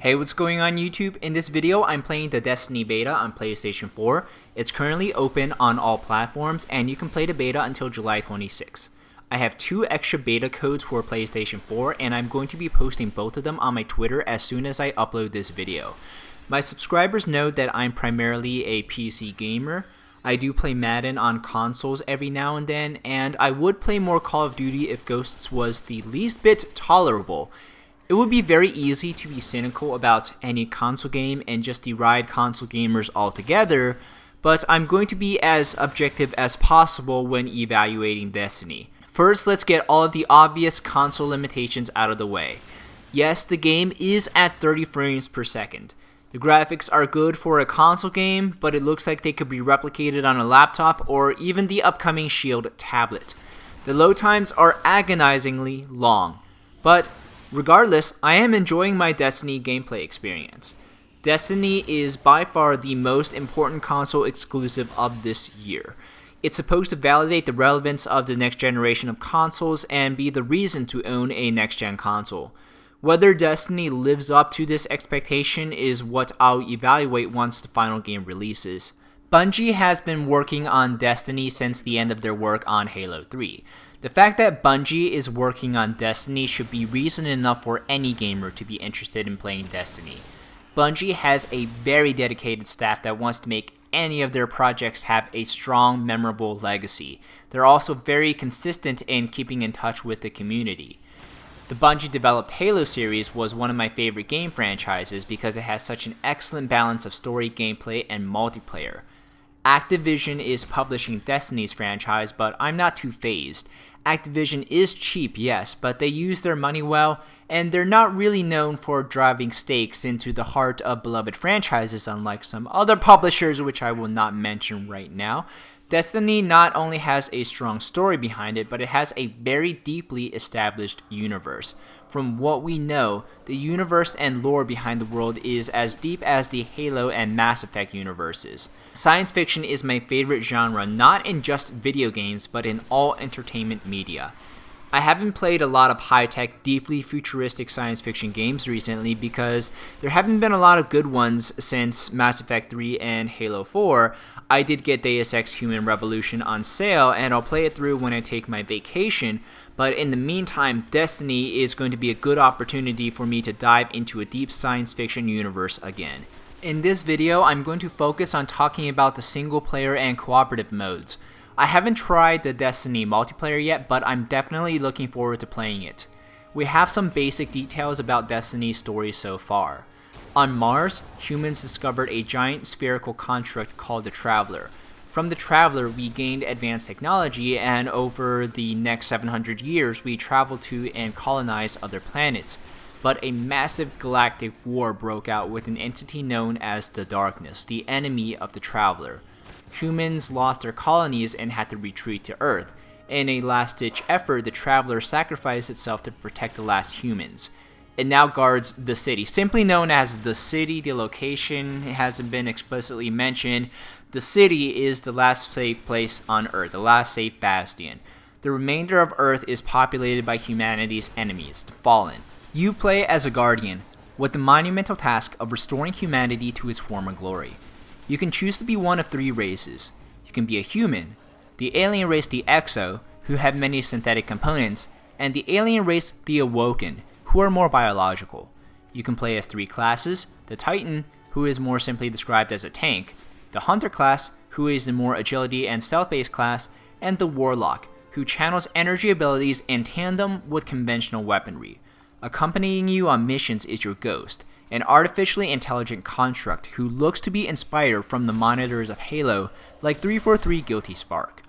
Hey, what's going on YouTube? In this video, I'm playing the Destiny beta on PlayStation 4. It's currently open on all platforms, and you can play the beta until July 26. I have 2 extra beta codes for PlayStation 4, and I'm going to be posting both of them on my Twitter as soon as I upload this video. My subscribers know that I'm primarily a PC gamer. I do play Madden on consoles every now and then, and I would play more Call of Duty if Ghosts was the least bit tolerable. It would be very easy to be cynical about any console game and just deride console gamers altogether, but I'm going to be as objective as possible when evaluating Destiny. First, let's get all of the obvious console limitations out of the way. Yes, the game is at 30 frames per second. The graphics are good for a console game, but it looks like they could be replicated on a laptop or even the upcoming Shield tablet. The load times are agonizingly long, but regardless, I am enjoying my Destiny gameplay experience. Destiny is by far the most important console exclusive of this year. It's supposed to validate the relevance of the next generation of consoles and be the reason to own a next-gen console. Whether Destiny lives up to this expectation is what I'll evaluate once the final game releases. Bungie has been working on Destiny since the end of their work on Halo 3. The fact that Bungie is working on Destiny should be reason enough for any gamer to be interested in playing Destiny. Bungie has a very dedicated staff that wants to make any of their projects have a strong, memorable legacy. They're also very consistent in keeping in touch with the community. The Bungie-developed Halo series was one of my favorite game franchises because it has such an excellent balance of story, gameplay, and multiplayer. Activision is publishing Destiny's franchise, but I'm not too fazed. Activision is cheap, yes, but they use their money well, and they're not really known for driving stakes into the heart of beloved franchises unlike some other publishers which I will not mention right now. Destiny not only has a strong story behind it, but it has a very deeply established universe. From what we know, the universe and lore behind the world is as deep as the Halo and Mass Effect universes. Science fiction is my favorite genre, not in just video games, but in all entertainment media. I haven't played a lot of high-tech, deeply futuristic science fiction games recently because there haven't been a lot of good ones since Mass Effect 3 and Halo 4. I did get Deus Ex Human Revolution on sale, and I'll play it through when I take my vacation, but in the meantime, Destiny is going to be a good opportunity for me to dive into a deep science fiction universe again. In this video, I'm going to focus on talking about the single-player and cooperative modes. I haven't tried the Destiny multiplayer yet, but I'm definitely looking forward to playing it. We have some basic details about Destiny's story so far. On Mars, humans discovered a giant spherical construct called the Traveler. From the Traveler, we gained advanced technology, and over the next 700 years, we traveled to and colonized other planets. But a massive galactic war broke out with an entity known as the Darkness, the enemy of the Traveler. Humans lost their colonies and had to retreat to Earth. In a last-ditch effort, the Traveler sacrificed itself to protect the last humans. It now guards the city, simply known as the city. The location hasn't been explicitly mentioned. The city is the last safe place on Earth, the last safe bastion. The remainder of Earth is populated by humanity's enemies, the Fallen. You play as a Guardian, with the monumental task of restoring humanity to its former glory. You can choose to be one of 3 races. You can be a human, the alien race the Exo, who have many synthetic components, and the alien race the Awoken, who are more biological. You can play as 3 classes: the Titan, who is more simply described as a tank, the Hunter class, who is the more agility and stealth-based class, and the Warlock, who channels energy abilities in tandem with conventional weaponry. Accompanying you on missions is your Ghost, an artificially intelligent construct who looks to be inspired from the monitors of Halo, like 343 Guilty Spark.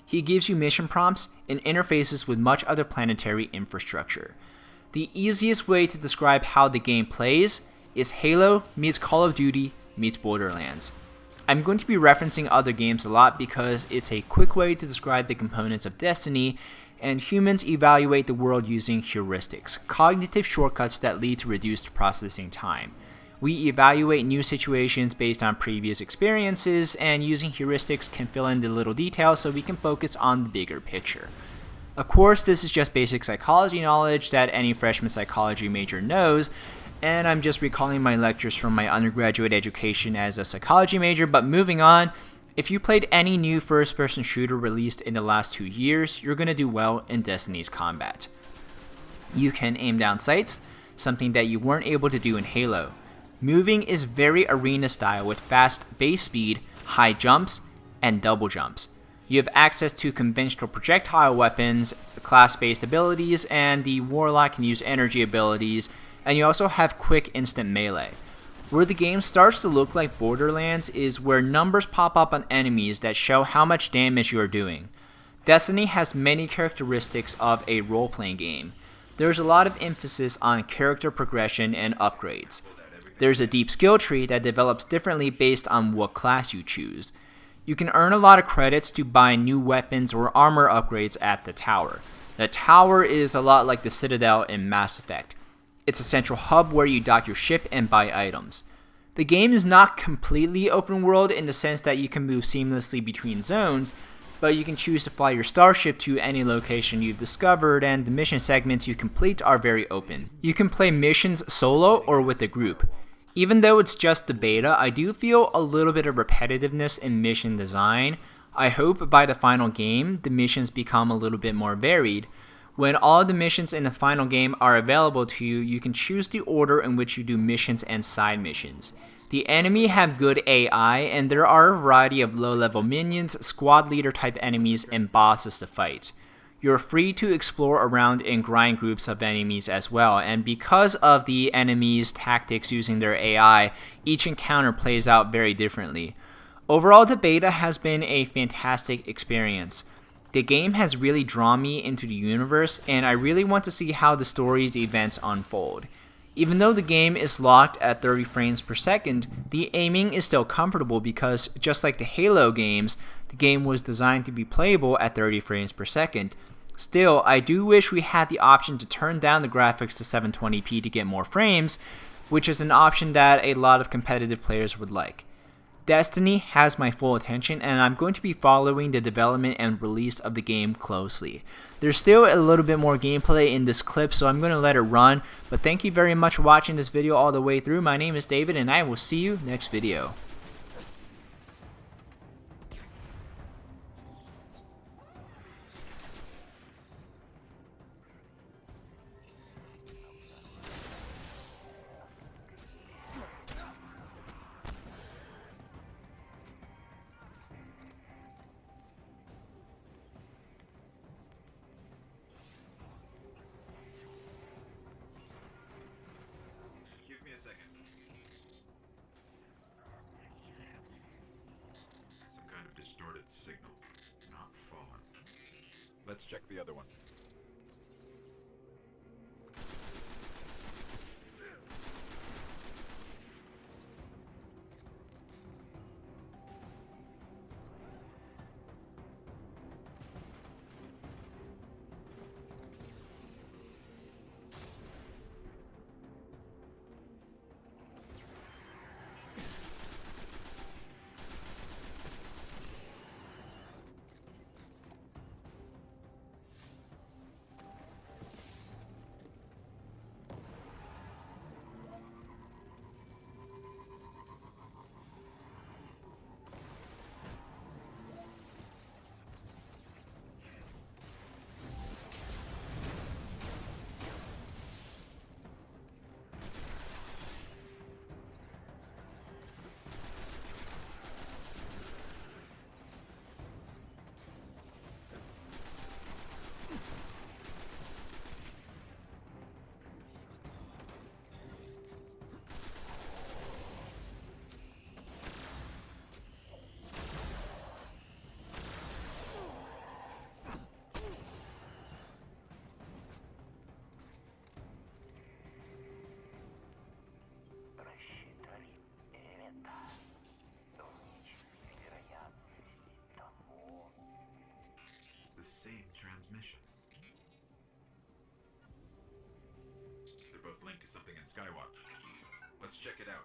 He gives you mission prompts and interfaces with much other planetary infrastructure. The easiest way to describe how the game plays is Halo meets Call of Duty meets Borderlands. I'm going to be referencing other games a lot because it's a quick way to describe the components of Destiny, and humans evaluate the world using heuristics, cognitive shortcuts that lead to reduced processing time. We evaluate new situations based on previous experiences, and using heuristics can fill in the little details so we can focus on the bigger picture. Of course, this is just basic psychology knowledge that any freshman psychology major knows, And I'm just recalling my lectures from my undergraduate education as a psychology major, but moving on. If you played any new first-person shooter released in the last 2 years, you're going to do well in Destiny's combat. You can aim down sights, something that you weren't able to do in Halo. Moving is very arena style with fast base speed, high jumps, and double jumps. You have access to conventional projectile weapons, class-based abilities, and the Warlock can use energy abilities, and you also have quick instant melee. Where the game starts to look like Borderlands is where numbers pop up on enemies that show how much damage you are doing. Destiny has many characteristics of a role-playing game. There's a lot of emphasis on character progression and upgrades. There's a deep skill tree that develops differently based on what class you choose. You can earn a lot of credits to buy new weapons or armor upgrades at the tower. The tower is a lot like the Citadel in Mass Effect. It's a central hub where you dock your ship and buy items. The game is not completely open world in the sense that you can move seamlessly between zones, but you can choose to fly your starship to any location you've discovered, and the mission segments you complete are very open. You can play missions solo or with a group. Even though it's just the beta, I do feel a little bit of repetitiveness in mission design. I hope by the final game, the missions become a little bit more varied. When all the missions in the final game are available to you, you can choose the order in which you do missions and side missions. The enemy have good AI, and there are a variety of low-level minions, squad leader type enemies, and bosses to fight. You're free to explore around and grind groups of enemies as well, and because of the enemies' tactics using their AI, each encounter plays out very differently. Overall, the beta has been a fantastic experience. The game has really drawn me into the universe, and I really want to see how the story's events unfold. Even though the game is locked at 30 frames per second, the aiming is still comfortable because, just like the Halo games, the game was designed to be playable at 30 frames per second. Still, I do wish we had the option to turn down the graphics to 720p to get more frames, which is an option that a lot of competitive players would like. Destiny has my full attention, and I'm going to be following the development and release of the game closely. There's still a little bit more gameplay in this clip, so I'm going to let it run, but thank you very much for watching this video all the way through. My name is David, and I will see you next video. Distorted signal, not fallen. Let's check the other one. Transmission. They're both linked to something in Skywatch. Let's check it out.